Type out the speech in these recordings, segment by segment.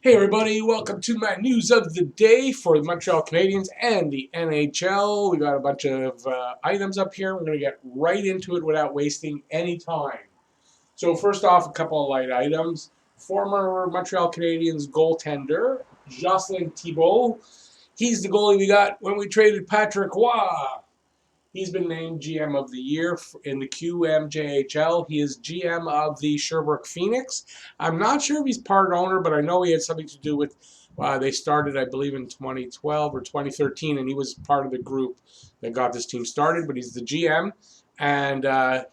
Hey everybody, welcome to my news of the day for the Montreal Canadiens and the NHL. We got a bunch of items up here. We're going to get right into it without wasting any time. So first off, a couple of light items. Former Montreal Canadiens goaltender, Jocelyn Thibault. He's the goalie we got when we traded Patrick Roy. He's been named GM of the Year in the QMJHL. He is GM of the Sherbrooke Phoenix. I'm not sure if he's part owner, but I know he had something to do with, they started, I believe, in 2012 or 2013, and he was part of the group that got this team started, but he's the GM, and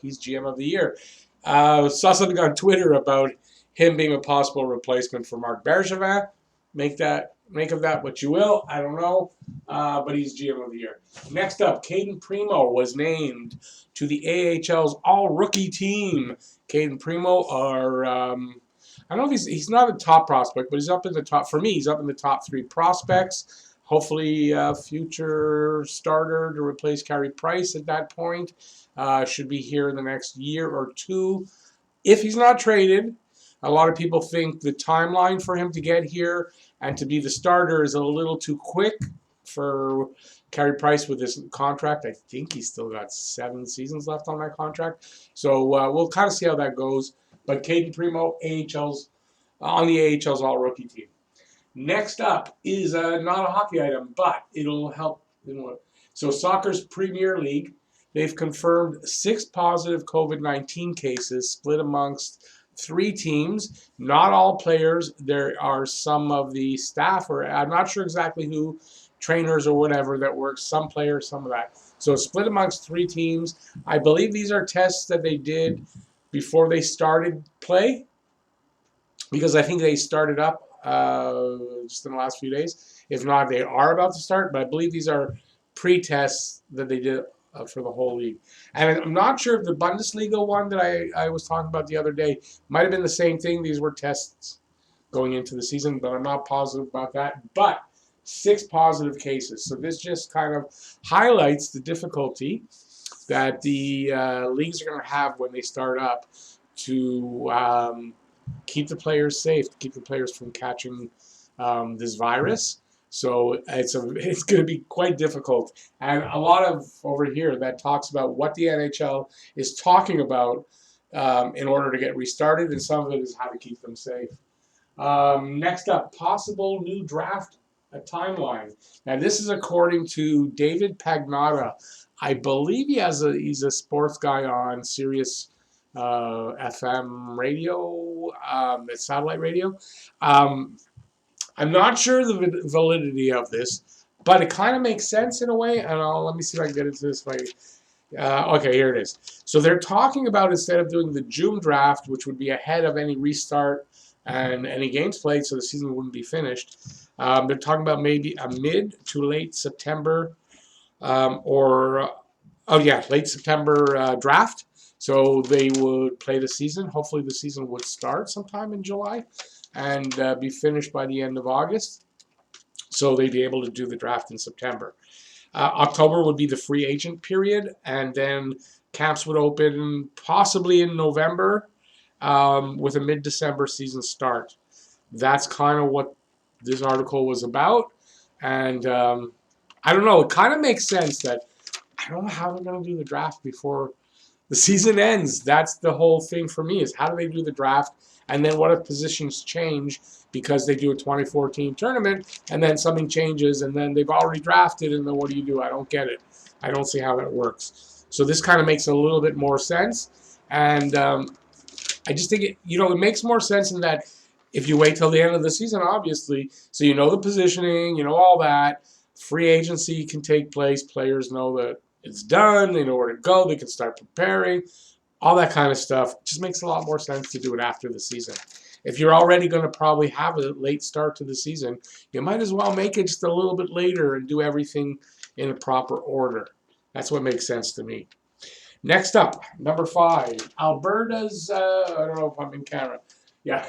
he's GM of the Year. Saw something on Twitter about him being a possible replacement for Marc Bergevin. Make of that what you will. I don't know, but he's GM of the Year. Next up, Cayden Primeau was named to the AHL's all-rookie team. Cayden Primeau I don't know if he's not a top prospect, but he's up in the top. For me, he's up in the top 3 prospects. Hopefully, future starter to replace Carey Price at that point. Should be here in the next year or two. If he's not traded, a lot of people think the timeline for him to get here and to be the starter is a little too quick for Carey Price with his contract. I think he's still got 7 seasons left on that contract. So we'll kind of see how that goes. But Cayden Primeau, on the AHL's all-rookie team. Next up is not a hockey item, but it'll help. So Soccer's Premier League, they've confirmed 6 positive COVID-19 cases split amongst 3 teams, not all players. There are some of the staff, or I'm not sure exactly who, trainers or whatever that works, some players, some of that. So split amongst 3 teams. I believe these are tests that they did before they started play, because I think they started up just in the last few days. If not, they are about to start, but I believe these are pre-tests that they did for the whole league. And I'm not sure if the Bundesliga one that I was talking about the other day might have been the same thing. These were tests going into the season, but I'm not positive about that. But 6 positive cases. So this just kind of highlights the difficulty that the leagues are going to have when they start up to keep the players safe, to keep the players from catching this virus. So it's going to be quite difficult. And a lot of over here that talks about what the NHL is talking about in order to get restarted, and some of it is how to keep them safe. Next up, possible new draft timeline. Now this is according to David Pagnotta. I believe he's a sports guy on Sirius FM radio, satellite radio. I'm not sure the validity of this, but it kind of makes sense in a way. And let me see if I can get into this. Okay, here it is. So they're talking about, instead of doing the June draft, which would be ahead of any restart and any games played, so the season wouldn't be finished, they're talking about maybe a mid to late September late September draft. So they would play the season. Hopefully the season would start sometime in July and be finished by the end of August. So they'd be able to do the draft in September. October would be the free agent period, and then camps would open possibly in November with a mid-December season start. That's kind of what this article was about. And I don't know, it kind of makes sense that I don't know how they're going to do the draft before the season ends. That's the whole thing for me, is how do they do the draft? And then what if positions change because they do a 24-team tournament and then something changes and then they've already drafted, and then what do? I don't get it. I don't see how that works. So this kind of makes a little bit more sense. And I just think it makes more sense in that if you wait till the end of the season, obviously, so you know the positioning, you know all that, free agency can take place, players know that it's done, they know where to go, they can start preparing, all that kind of stuff. It just makes a lot more sense to do it after the season. If you're already going to probably have a late start to the season, you might as well make it just a little bit later and do everything in a proper order. That's what makes sense to me. Next up, number 5, Alberta's, I don't know if I'm in camera. Yeah,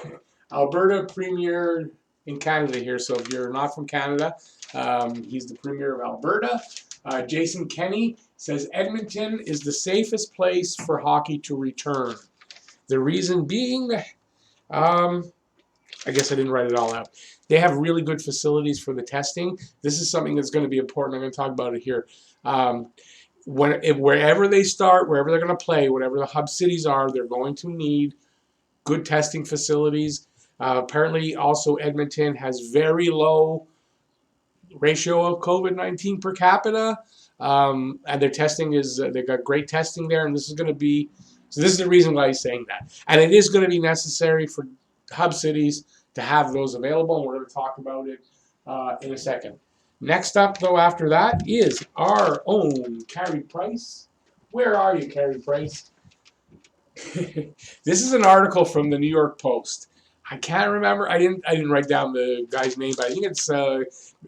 Alberta Premier in Canada here. So if you're not from Canada, he's the Premier of Alberta. Jason Kenney says Edmonton is the safest place for hockey to return. The reason being, I guess I didn't write it all out. They have really good facilities for the testing. This is something that's going to be important. I'm going to talk about it here. Wherever they start, wherever they're going to play, whatever the hub cities are, they're going to need good testing facilities. Apparently, also Edmonton has very low ratio of COVID-19 per capita, and their testing is they've got great testing there, and this is going to be so. This is the reason why he's saying that, and it is going to be necessary for hub cities to have those available, and we're going to talk about it in a second. Next up, though, after that is our own Carey Price. Where are you, Carey Price? This is an article from the New York Post. I can't remember. I didn't write down the guy's name, but I think it's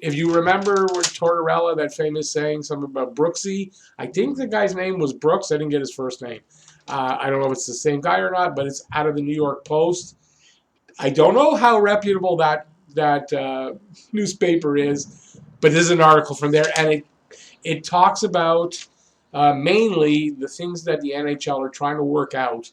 if you remember with Tortorella, that famous saying something about Brooksy. I think the guy's name was Brooks. I didn't get his first name. I don't know if it's the same guy or not, but it's out of the New York Post. I don't know how reputable that newspaper is, but this is an article from there, and it talks about mainly the things that the NHL are trying to work out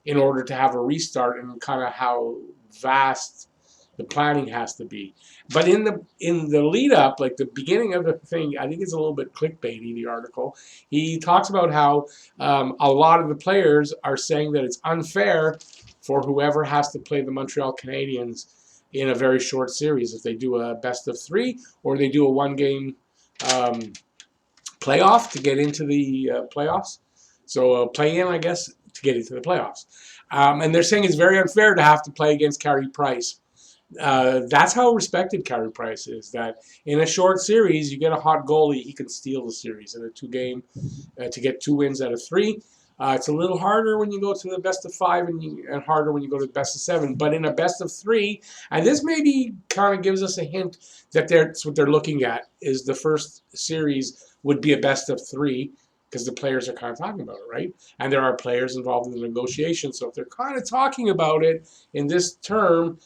in order to have a restart, and kind of how vast the planning has to be. But in the lead up, like the beginning of the thing, I think it's a little bit clickbaity, the article. He talks about how a lot of the players are saying that it's unfair for whoever has to play the Montreal Canadiens in a very short series, if they do a best of 3 or they do a 1-game playoff to get into the playoffs. So a play-in, I guess, to get into the playoffs. And they're saying it's very unfair to have to play against Carey Price. That's how respected Carey Price is, that in a short series, you get a hot goalie, he can steal the series in a 2-game to get 2 wins out of 3. It's a little harder when you go to the best of 5 and harder when you go to the best of 7. But in a best of 3, and this maybe kind of gives us a hint that that's what they're looking at, is the first series would be a best of 3, because the players are kind of talking about it, right? And there are players involved in the negotiation. So if they're kind of talking about it in this term,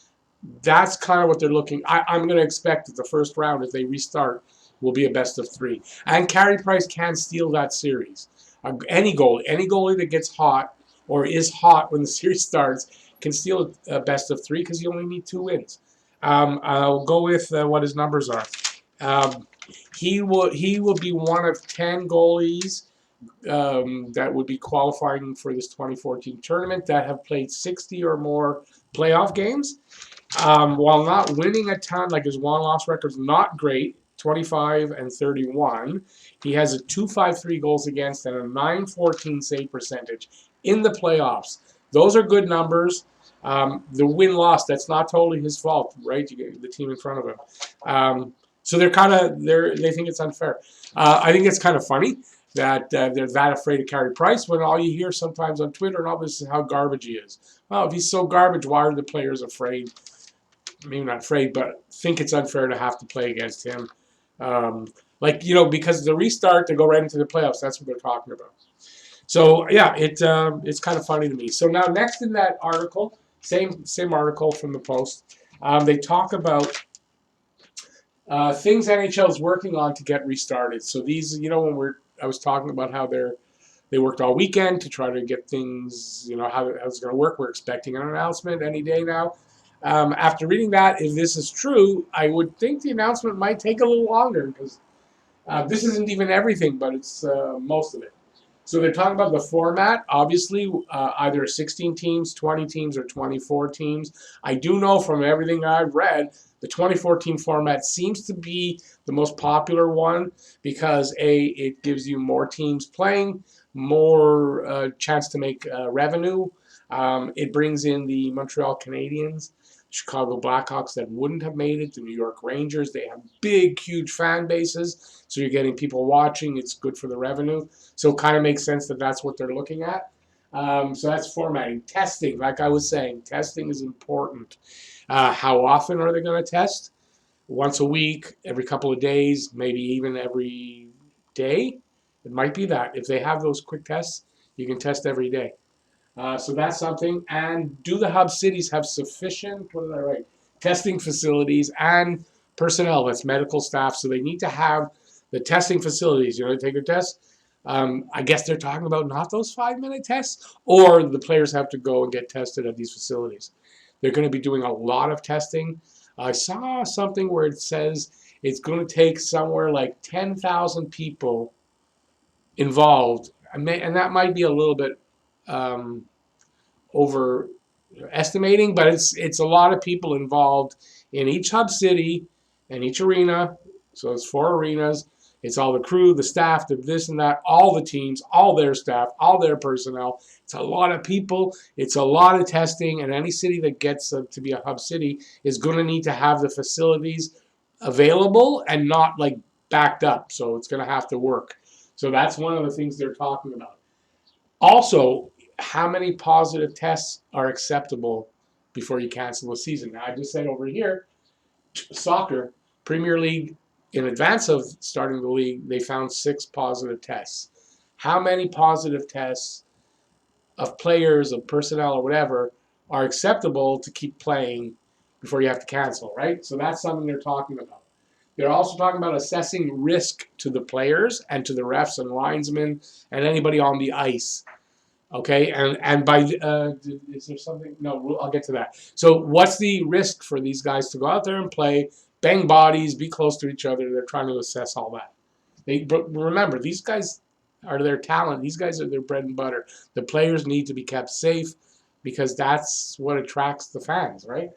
that's kind of what they're looking. I'm going to expect that the first round, if they restart, will be a best of 3. And Carey Price can steal that series. Any goalie that gets hot or is hot when the series starts can steal a best of 3, because you only need 2 wins. I'll go with what his numbers are. He will be one of 10 goalies that would be qualifying for this 2014 tournament that have played 60 or more playoff games. While not winning a ton, like his one-loss record's not great, 25 and 31. He has a 2.53 goals against and a 9.14 save percentage in the playoffs. Those are good numbers. The win-loss, that's not totally his fault, right? You get the team in front of him. So they think it's unfair. I think it's kind of funny that they're that afraid of Carey Price, when all you hear sometimes on Twitter and all this is how garbage he is. Well, if he's so garbage, why are the players afraid? Maybe not afraid, but think it's unfair to have to play against him. Because the restart, they go right into the playoffs. That's what they're talking about. So, yeah, it's kind of funny to me. So now next in that article, same article from the Post, they talk about things NHL is working on to get restarted. So these, I was talking about how they worked all weekend to try to get things, how it's going to work. We're expecting an announcement any day now. After reading that, if this is true, I would think the announcement might take a little longer, because this isn't even everything, but it's most of it. So they're talking about the format, obviously, either 16 teams, 20 teams, or 24 teams. I do know from everything I've read, the 24-team format seems to be the most popular one, because it gives you more teams playing, more chance to make revenue. It brings in the Montreal Canadiens, Chicago Blackhawks that wouldn't have made it, the New York Rangers. They have big, huge fan bases, so you're getting people watching. It's good for the revenue. So it kind of makes sense that that's what they're looking at. So that's formatting. Testing, like I was saying, testing is important. How often are they going to test? Once a week, every couple of days, maybe even every day. It might be that. If they have those quick tests, you can test every day. So that's something. And do the hub cities have sufficient, testing facilities and personnel, that's medical staff? So they need to have the testing facilities, to take a test. I guess they're talking about not those 5-minute tests, or the players have to go and get tested at these facilities. They're going to be doing a lot of testing. I saw something where it says it's going to take somewhere like 10,000 people involved, and that might be a little bit um, overestimating, but it's a lot of people involved in each hub city and each arena. So it's 4 arenas. It's all the crew, the staff, the this and that, all the teams, all their staff, all their personnel. It's a lot of people. It's a lot of testing, and any city that gets to be a hub city is going to need to have the facilities available and not like backed up. So it's going to have to work. So that's one of the things they're talking about. Also, how many positive tests are acceptable before you cancel the season? Now, I just said over here, soccer, Premier League, in advance of starting the league, they found 6 positive tests. How many positive tests of players, of personnel, or whatever are acceptable to keep playing before you have to cancel, right? So that's something they're talking about. They're also talking about assessing risk to the players and to the refs and linesmen and anybody on the ice. Okay, and by is there something? No, I'll get to that. So what's the risk for these guys to go out there and play, bang bodies, be close to each other? They're trying to assess all that. But remember, these guys are their talent. These guys are their bread and butter. The players need to be kept safe because that's what attracts the fans, right?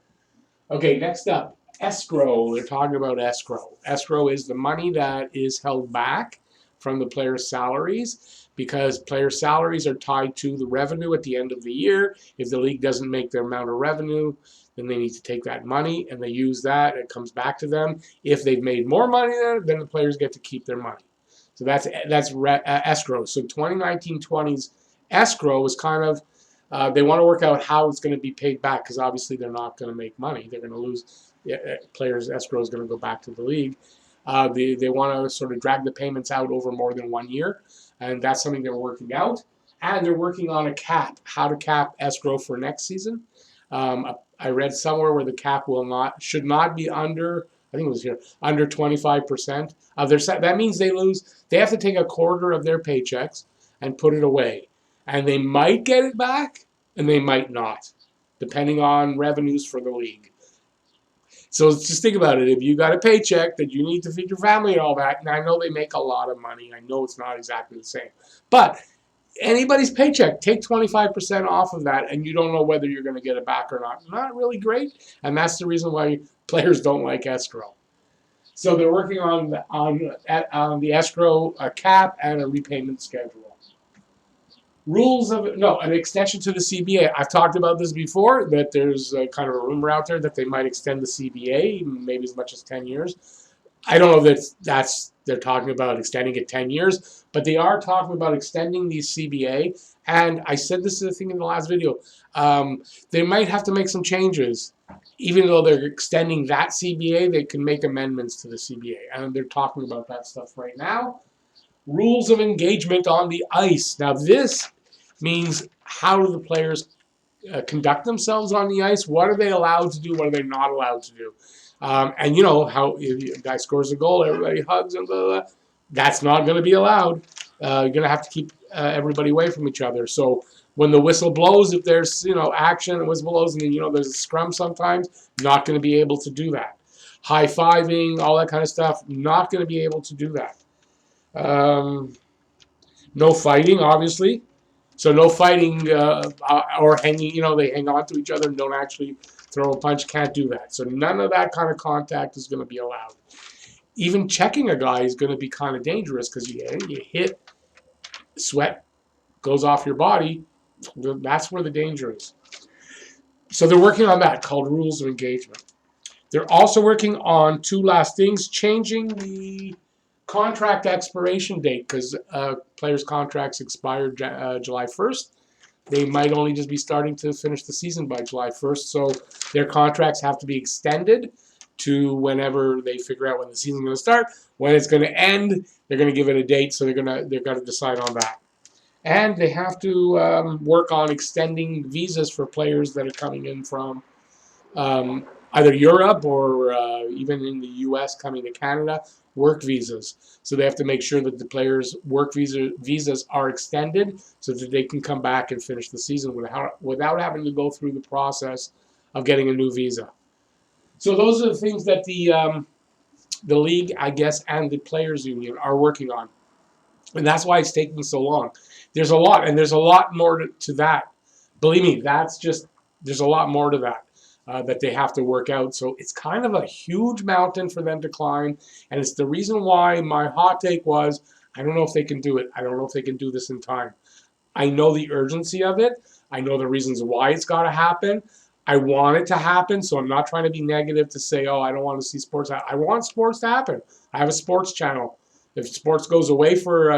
Okay, next up, escrow. They're talking about escrow. Escrow is the money that is held back from the players' salaries because player salaries are tied to the revenue at the end of the year. If the league doesn't make their amount of revenue, then they need to take that money and they use that. It comes back to them. If they've made more money, then the players get to keep their money. So that's escrow. So 2019-20's escrow is kind of they want to work out how it's going to be paid back because obviously they're not going to make money. They're going to lose. Players' escrow is going to go back to the league. They want to sort of drag the payments out over more than 1 year, and that's something they're working out. And they're working on a cap, how to cap escrow for next season. I read somewhere where the cap should not be under, I think it was here, under 25% of their set. That means they have to take a quarter of their paychecks and put it away. And they might get it back, and they might not, depending on revenues for the league. So just think about it. If you got a paycheck that you need to feed your family and all that, and I know they make a lot of money. I know it's not exactly the same. But anybody's paycheck, take 25% off of that, and you don't know whether you're going to get it back or not. Not really great, and that's the reason why players don't like escrow. So they're working on the escrow cap and a repayment schedule. An extension to the CBA. I've talked about this before, that there's kind of a rumor out there that they might extend the CBA, maybe as much as 10 years. I don't know if they're talking about extending it 10 years, but they are talking about extending the CBA. And I said this is the thing in the last video. They might have to make some changes. Even though they're extending that CBA, they can make amendments to the CBA. And they're talking about that stuff right now. Rules of engagement on the ice. Now this means how do the players conduct themselves on the ice? What are they allowed to do? What are they not allowed to do? And you know how if a guy scores a goal, everybody hugs and blah, blah, blah. That's not going to be allowed. You're going to have to keep everybody away from each other. So when the whistle blows, if there's action and whistle blows, and then there's a scrum sometimes, not going to be able to do that. High fiving, all that kind of stuff, not going to be able to do that. No fighting, obviously. So no fighting or hanging, they hang on to each other and don't actually throw a punch. Can't do that. So none of that kind of contact is going to be allowed. Even checking a guy is going to be kind of dangerous because you hit, sweat goes off your body. That's where the danger is. So they're working on that, called rules of engagement. They're also working on 2 last things, changing the contract expiration date because players' contracts expired July 1st. They might only just be starting to finish the season by July 1st, so their contracts have to be extended to whenever they figure out when the season's going to start. When it's going to end, they're going to give it a date, so they're going to decide on that. And they have to work on extending visas for players that are coming in from either Europe or even in the U.S. coming to Canada, work visas. So they have to make sure that the players' work visas are extended so that they can come back and finish the season without having to go through the process of getting a new visa. So those are the things that the league, I guess, and the players union are working on. And that's why it's taking so long. There's a lot, and there's a lot more to that. Believe me, there's a lot more to that that they have to work out. So it's kind of a huge mountain for them to climb. And it's the reason why my hot take was, I don't know if they can do it. I don't know if they can do this in time. I know the urgency of it. I know the reasons why it's got to happen. I want it to happen, so I'm not trying to be negative to say, oh, I don't want to see sports. I want sports to happen. I have a sports channel. If sports goes away for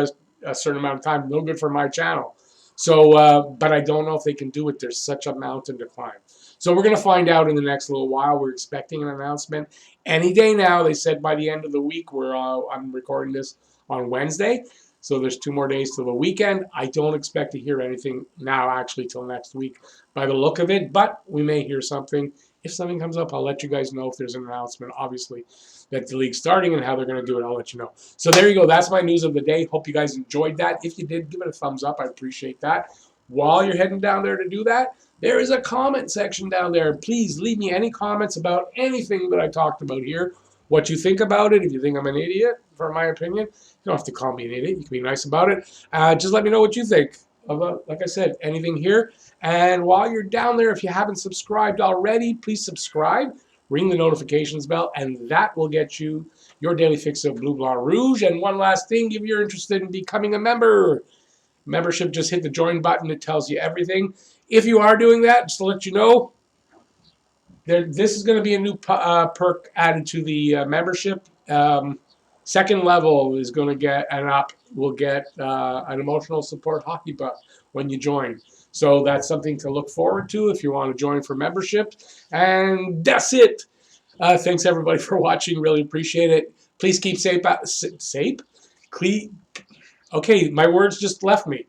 a certain amount of time, no good for my channel. So, but I don't know if they can do it. There's such a mountain to climb. So we're going to find out in the next little while. We're expecting an announcement any day now. They said by the end of the week. I'm recording this on Wednesday. So there's 2 more days till the weekend. I don't expect to hear anything now, actually, till next week by the look of it. But we may hear something. If something comes up, I'll let you guys know if there's an announcement, obviously, that the league's starting and how they're going to do it. I'll let you know. So there you go. That's my news of the day. Hope you guys enjoyed that. If you did, give it a thumbs up. I appreciate that. While you're heading down there to do that, there is a comment section down there. Please leave me any comments about anything that I talked about here. What you think about it. If you think I'm an idiot, for my opinion, you don't have to call me an idiot. You can be nice about it. Just let me know what you think about, like I said, anything here. And while you're down there, if you haven't subscribed already, please subscribe. Ring the notifications bell, and that will get you your daily fix of Blue Blanc Rouge. And one last thing, if you're interested in becoming a member, membership, just hit the join button. It tells you everything. If you are doing that, just to let you know, this is going to be a new perk added to the membership. Second level is going to get will get an emotional support hockey buff when you join. So that's something to look forward to if you want to join for membership. And that's it. Thanks, everybody, for watching. Really appreciate it. Please keep safe. Safe? Okay, my words just left me.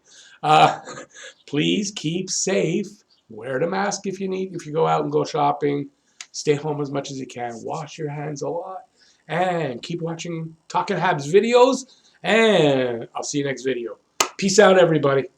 Please keep safe. Wear the mask if you need. If you go out and go shopping, stay home as much as you can. Wash your hands a lot. And keep watching Talking Habs videos. And I'll see you next video. Peace out, everybody.